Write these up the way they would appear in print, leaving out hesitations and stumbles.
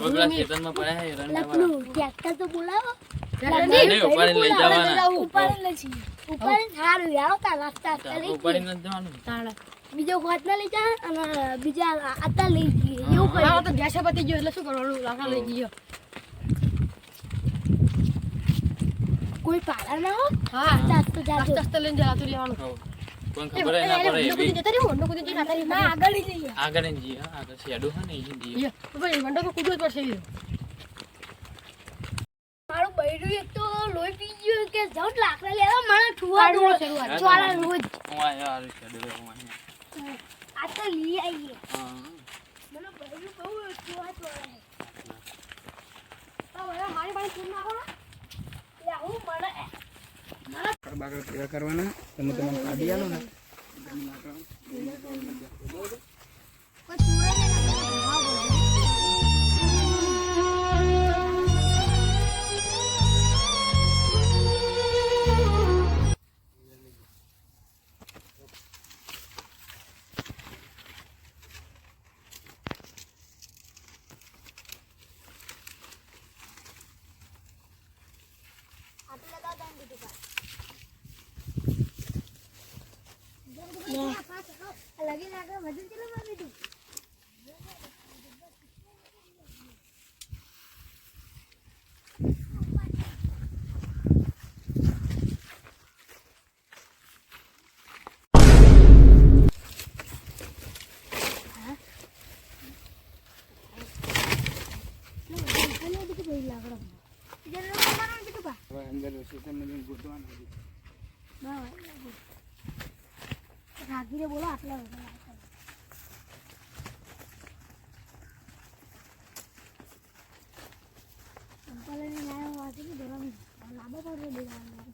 પેલા ખેતરમાં પડ્યા હે રંડા લપલું ટ્રેક્ટર તો બોલાવો નહીં ઉપાડીને લઈ જવાના ઉપાડીને લઈ ઉપાડીને સારું યાર તા રસ્તા લઈ ઉપાડીને જ જવાનું તાળા બીજો ગોત ના લઈ જા અને બીજા આતા લઈ જઈએ એવું હા કરી તો ગેસ પતી ગયો એટલે શું કરવાનું લાકડા લઈ ગયો કોઈ પાડા ના હો હા આસ્તે જાજો આસ્તે લઈને જલાતું લેવાનું હો કોણ ખબર ના પડે મંડો કુદી જતા રહ્યો મંડો કુદી જતા રહ્યો ના આગળ લઈ જઈએ આગળ જ જી હા આગળ શેડો હે ને એ જી ભાઈ મંડો તો કૂદવો જ પડશે મારું બૈરું એક તો લોહી પી ગયો કે જઉં લાકડા લેવા મને ઠુવા ચોળા રોજ હું આયો આ શેડો હું આયો આ તો લઈ આવીએ હા મને બૈરું બહુ ઠુવા ચોળા હે તો હવે મારી પાસે ફોન નાખો લે હું મને બાકર ભેગા કરવાના તમે તમને કાઢી આલો ને કોઈ ચોરા ને હા બોલ લગી નાખો વજન કેટલું મારી તું અંદર સિસ્ટમ ગોતવાના રાગીરે બોલો આટલા બધા અંકલને નાય વાંચી કે ધોરણ લાંબો પડે દેવાનું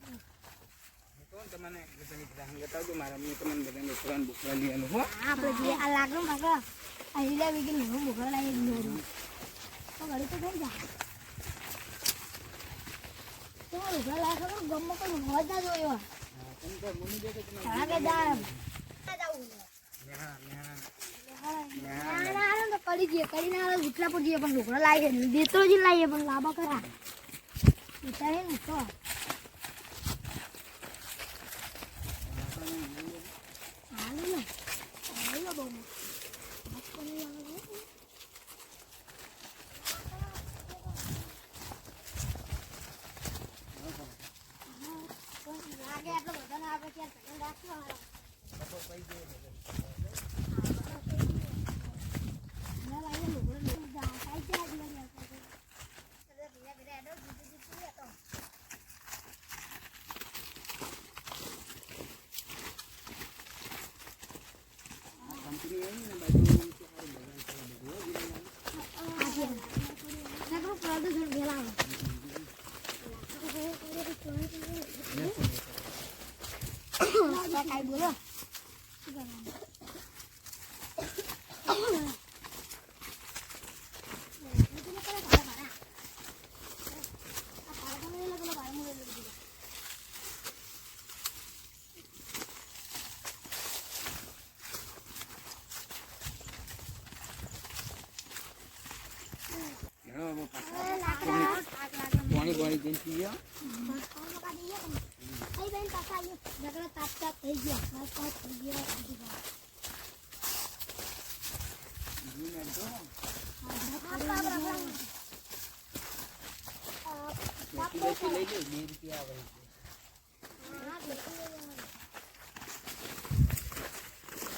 કોણ તમને તમે બતાવજો મારા મેં તમને બધાને પુરાણ બુકરા લેવાનું હો આપણે જે આ લાગણો માગા આ હીરા વીકી નું બુકરા લાવી દીધું તો ઘડી તો થઈ જાય તો બુકરા લાગો ગમમાં કોઈ હોજ ના જોયો હા કે જા કરી દઈએ કરીને ઉઠલા પર જઈએ પણ ઢોકળા લાવીએ દેતો જ લાવીએ પણ લાંબા કરા વિચારે ને તો લાગે આટલો બધો ના આવે ક્યાં રાખજો કાઈ બોલો પાણી પાણી જઈ ગયો થઈ ગયા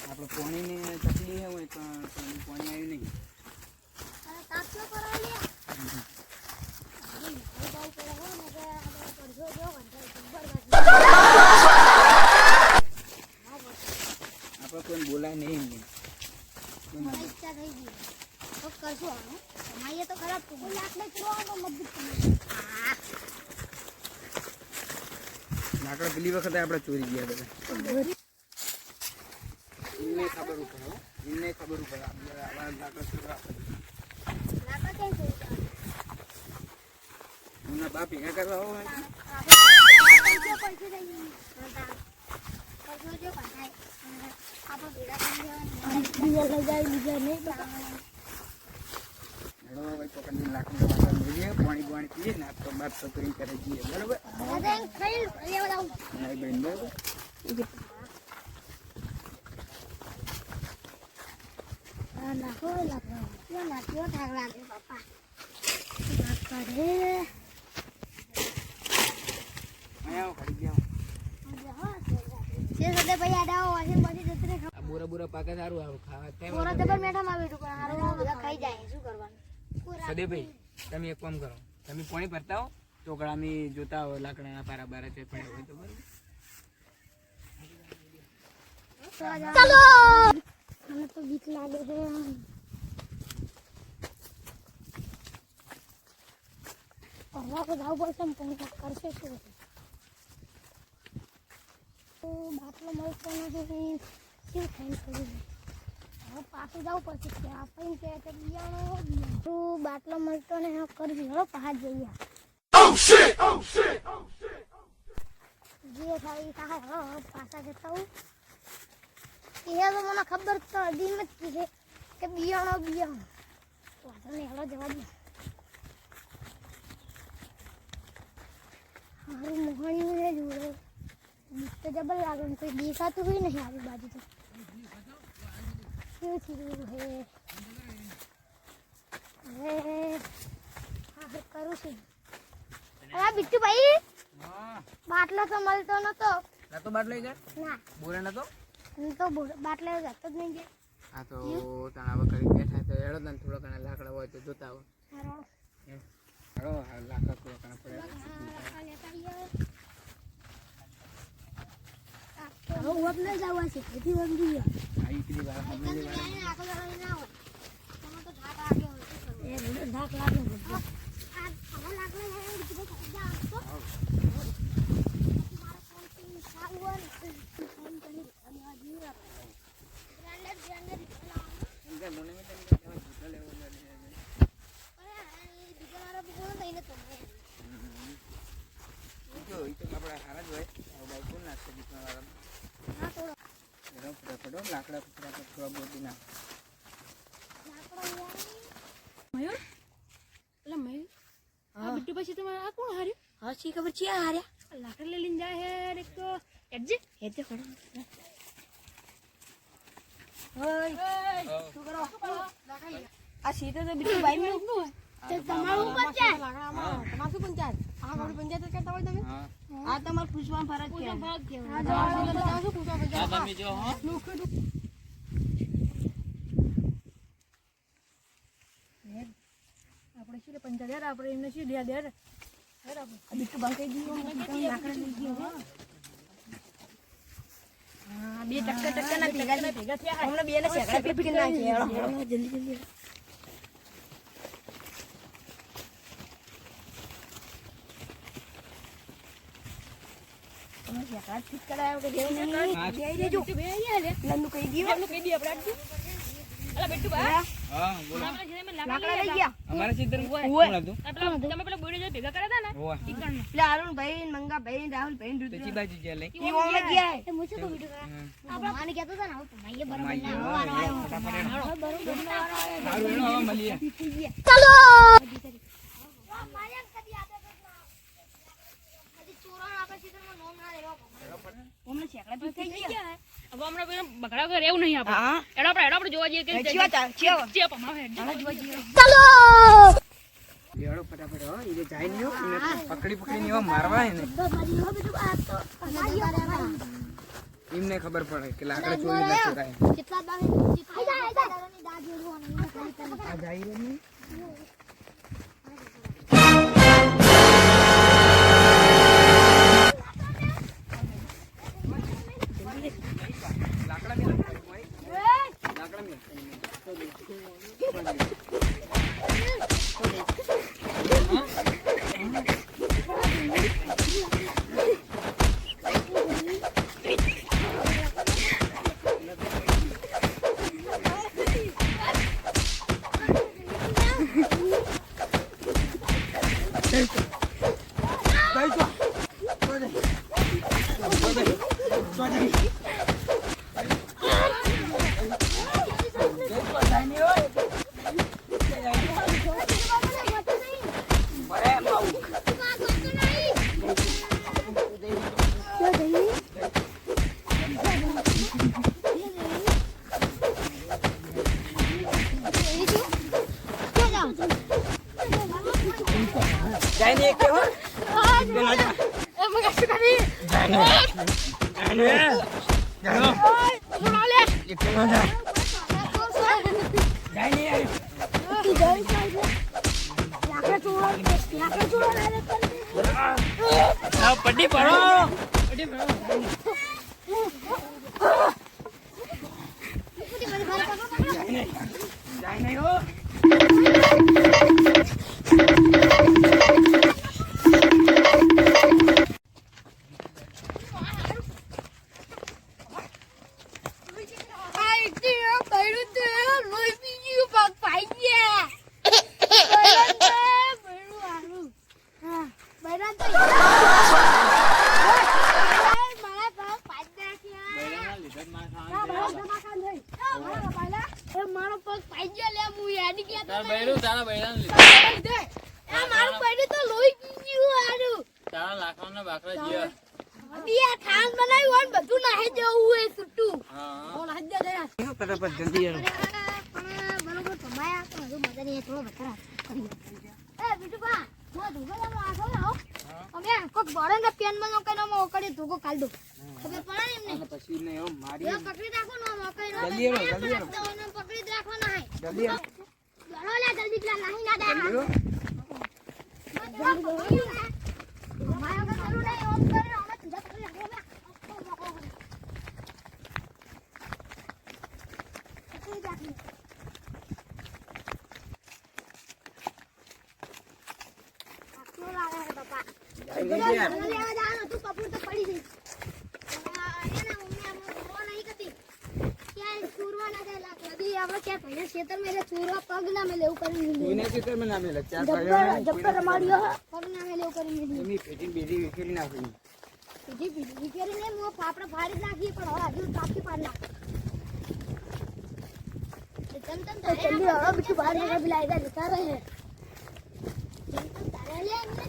આપણે પાણીની તકલીફ હોય પણ પાણી આવ્યું નહીં આપણે કોઈ બોલાય નહીં ઈચ્છા થઈ ગઈ તો કરશું કમાઈએ તો ખરાબ લાકડા ચડવાનો મજબૂત લાકડા પેલી વખતે આપણે ચોરી ગયા બધા એમને ખબર પડે એમને ખબર પડે આપણે લાકડા ચોરા એમના બાપ ભેગા કરવા હોય હેડો ભાઈ પકડીને લાકડું વાળા મેળીએ પાણી પીએ ને તો બાદ તો કરીને કરે જઈએ બરાબર દાદા એમ ખાઈ લેવડાવું નહીં બેન બરાબર નાખો નાખ્યો ઠાક લાગે બાપા કરે આવો ખડી ગયા જે સદે ભાઈ આડાઓ વાસી પછી જતરે આ બોરા પાકે સારું આવું ખાવા પોરા જબર મેઠા માં બેઠું પણ હારું બધા ખાઈ જાય શું કરવાનું સદેભાઈ તમે એક કામ કરો તમે પાણી ભરતા હો ટોકળામાં જોતા હો લાકડાના પારા બારા છે પડ્યા હોય તો બરાબર ચાલો મને તો બીક લાગે છે કરવા તો જાવ પડશે પણ કરશે શું તો બાટલો મળતો નથી શું થાય કર્યું હવે પાછું જવું પડશે કે આપણને કે બિયાણો તો બાટલો મળતો ને કરવી હવે પાછા જઈએ જે થાય એ થાય હવે પાછા જતા હું એ તો મને ખબર તો અઢી નથી છે કે બિયાણો વાંધો નહીં હેડો જવા દે હારું મોહણી ને જોડે બીક તો જબર લાગે કોઈ દેખાતું હોય નહીં આજુબાજુ તો શું થયું હે હવે હા કરું છું અરે બિટ્ટુભાઈ બાટલો તો મળતો નતો નતો બાટલો ગયા ના બોરા નતો હું તો બાટલો જતો જ નહીં ગયા હા તો તણાવ કરી બેઠા તો હેડો તને થોડા ઘણા લાકડા હોય તો જોતા હો હેડો લાકડા થોડા ઘણા પડે હવે ઉપ લઈ જવા છે તેથી વંગી આ ઈકડી વાળા ફેમિલી વાળા ધાક લાગે લાકડા થોડા બોટી નાખ મયુર એટલે મયુર હા બિટ્ટુ પછી તમારે આ કોણ હાર્યું હા શી ખબર છે હાર્યા લાકડા લઈને જાય હે એક તો એડજે હેતે ખડો શું કરો આ સીધો તો બિટ્ટુ ભાઈ નું શું તે તમારું પંચાયત તમારું શું પંચાયત આ આપણી પંચાયત કરતા હોય તમે હા આ તમારે પૂછવા ફરજ છે હા શું પૂછવા આ તમે જો હો આપણે શું પંચાયત આપણે એમને શું દે દે બિટ્ટુ ભાઈ કઈ દીધું લાકડા લઈ ગયો હા બે ટક્કર ના ભેગા થયા હમણાં બે ને સેકડા પીપી નાખી જલ્દી ફિટ કરાયો કે દેવું નહીં દેજો લન્નુ કહી દીયો આપણે અલા બિટ્ટુ ભાઈ હા બોલો લાકડા લઈ ગયા અમારા સીધર કોણ હતું તમે પેલા બોડી ભેગા કર્યા હતા ને ઓવા પેલા અરુણ ભાઈ મંગા ભાઈ રાહુલ ભાઈ તો ચી બાજુ ગયા લે ઈ ઓમે ગયા એ મુછે તો વિડિયો આપણે માને કહેતો હતા ને હવે માઈએ બરાબર માઈએ ના ફટાફટ બરાબર સારું એનો હવે મળીએ ચાલો મારે કદી આદત જ ના કદી ચોરાણ આપણે સીધરમાં નોમ ના લેવા ઓમને સેકડા પી થઈ ગયા હવે હમણાં પેલા બકડા ઘરે એવું નહીં આપણે એડો આપણે જોવા જઈએ કે ચિયો પમાવે જોવા જઈએ ચાલો લેડો ફટાફટ હો ઈ જાય ને પકડી એવા મારવા ને તો મારી હો બીજું આ તો એમને ખબર પડે કે લાકડા ચોરી ન કરાય કેટલા દાડે આઈ જા દાદાની દાદ જોડવાનું આ જાય રે ને લાકડા મે લાકડા મે પડી પડો મારો પગ પાઈ ગયો લે હું યાદી ગયા તારા બૈરું તારા બૈરાને લીધે મારું પડી તો લોહી પી ગયું આરું તારા લાકડાના બાકડા જીયા અબિયા ખાન બનાવ્યું હોય ને બધું નાહી જવું હોય છૂટું હા નાહી દે જરા ફટાફટ જલ્દી આવો. બરોબર કમાયા તો હજુ મજા નહીં થોડો વધારે કરી એ બીજું બા હું ધોગો આસો આવો અમે કોક બળે ને પેન માં કઈ નો મોકડી ધોગો કાઢ દો ખબર પડે એમને અને પછી ને એવો મારી એ પકડી રાખો નો મોકડી નો જલ્દી આવો, જલ્દી આવો. પકડી જ રાખો ના જલ્દી આવો. બળો લે જલ્દી પેલા નાહી ના દે જલ્દી આવો. માયો કે જરૂર નહીં ઓમ કરે અમે સીધા પકડી રાખો કોઈને ખેતરમાં ના મેલે. ચાર ભાઈઓને જબ્બર રમાડ્યો પગ ના મેલે કરી દીધી એમની પેટી બેટી વિખેરી નાખી. બીજી વિકેરી ને મો પાપડા ફાડી નાખી પણ હવે હજુ કાપી પાડ નાખ ચંતન તો જલ્દી હવે બીજું બહાર નીકળ બિલાઈ દે જતા રહે ચંતન તારે લે એમને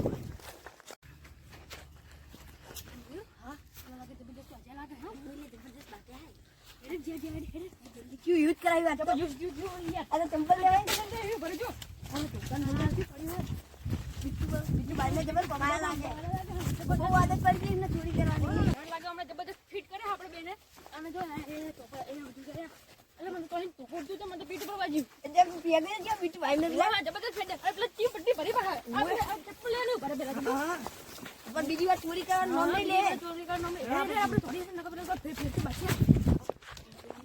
ક્यों यूज कराई बात तो जो अरे चंपल ले आए थे भर जो और दुकान में पड़ी है बिट्टू भाई ने जबर कमाया लागे वो आदत पड़ गई ने चोरी करवानी લાગે હમણાં જબરદસ્ત ફિટ કરે આપણે બેને અને જો એ તો એને બધું કરે એટલે મને તો તો પડતું તો મને તો પીઠ પર વાગ્યું जब पियागे क्या बिट्टू भाई ने હા જબરદસ્ત ફિટ એટલે ચી પટ્ટી ભરી બહાર આપણે ચપ્પલ લેવાનું ભરે પેલા हां पर बीजी बार चोरी करवा नो नहीं ले ચોરી કરવાનો આપણે થોડી નકર પેલા ફેર બાકી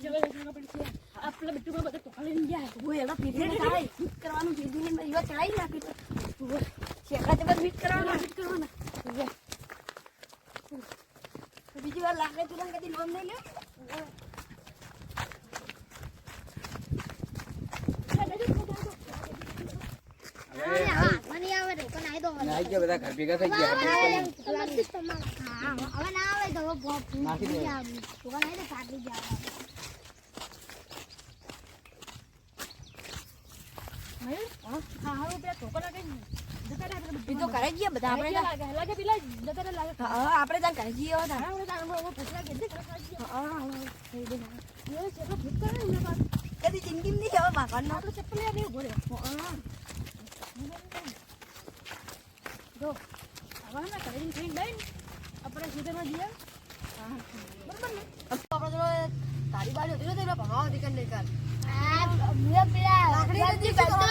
જબરદસ્ત નકર પડી છે આપણે બિટ્ટુ પર બધા ટોકા લઈને ગયા वो एला पीछे चढ़ाई फिट करवानो दीदी ने यो चढ़ाई नाखी तो शेखा जब फिट करवाना तो बीजी बार लागे तुरंत कदी लोन नहीं ले મને આવે તો પણ આઈ દો નાઈ ગયા બધા ઘર ભેગા થઈ ગયા. હવે ના આવે તો બોપ નાખી દે. તો ના દે કાઢી જાવ હા હવે પેલા ટોકા લાગે ને જતા રહે એ તો કરે ગયા બધા આપણે લાગે પેલા જતા રહે લાગે હા આપણે ત્યાં કરે ગયા હતા આપણે તારું પૂછલા કે દે હા એ છે તો ફિટ કરે ને બાદ કદી જિંદગી નહીં જવા બાપાનો આપણે ચપ્પલ લે નહીં ભરે હા જો હવે ના કરીને થઈ ગઈ આપણે સીધેમાં જઈએ બરાબર ને આપણે તો તારી બાજુ હતી ને ભમાવ દીકન લેકર આ મુએ પેલા લાકડી નથી કરતો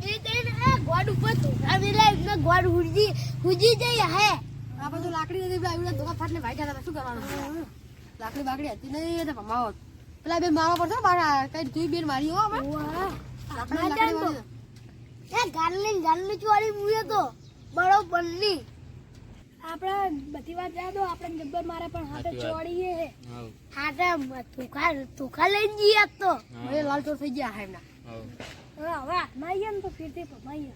એ તેન ગોડ ઉપર ધોકા મિલા ને ગોડ હુજી જઈ હે આપણે તો લાકડી નથી પેલા એવડા ધોકા ફાટને ભાઈ જતા શું કરવાનું લાકડી બાકડી હતી નહીં તો ભમાવો પેલા બેન મારવા પડતો બારા કઈ તું બેન મારી હો અમે લાકડી લાકડી એ ગાલની ચોરી મુએ તો બરોબર ની આપણે બધી વાત જાદો આપણે જબ્બર મારે પણ હાથે ચોડીએ હાથે ધોકા લઈ જઈએ તો હવે લાલ ચોર થઈ ગયા હે એમના હવે માઈએ ને તો ફીરથી પમાઈએ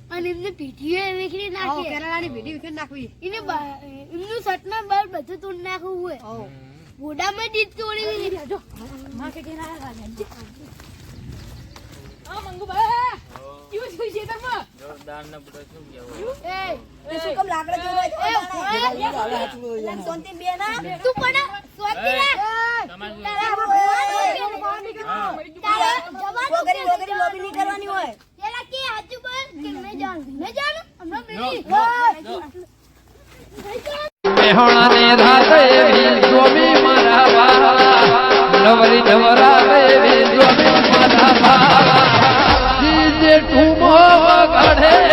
અને એમને પીઠીએ વેખરી નાખીએ કેરળાની ભેડી વિખેર નાખવી એને એમનું સટના બાર બધું તોડ નાખવું હોય બોડામાં દીત તોડી જો માં કે કેરા આ મંગુભાઈ ક્યું છું છે તમે જોરદાર ને બધો શું ગયા એ શું કમ લાકડા જોવા સોંતિ બે ના તું પણ સોંતિ ના લોબી નહીં કરવાની હોય પેલા કે હાચું બોલ કે મેં જાણું મેહોણાને ધાતે જોમી મારા બા નવરી નવરા જોમી મારા બા જે ઠુમો વગાડે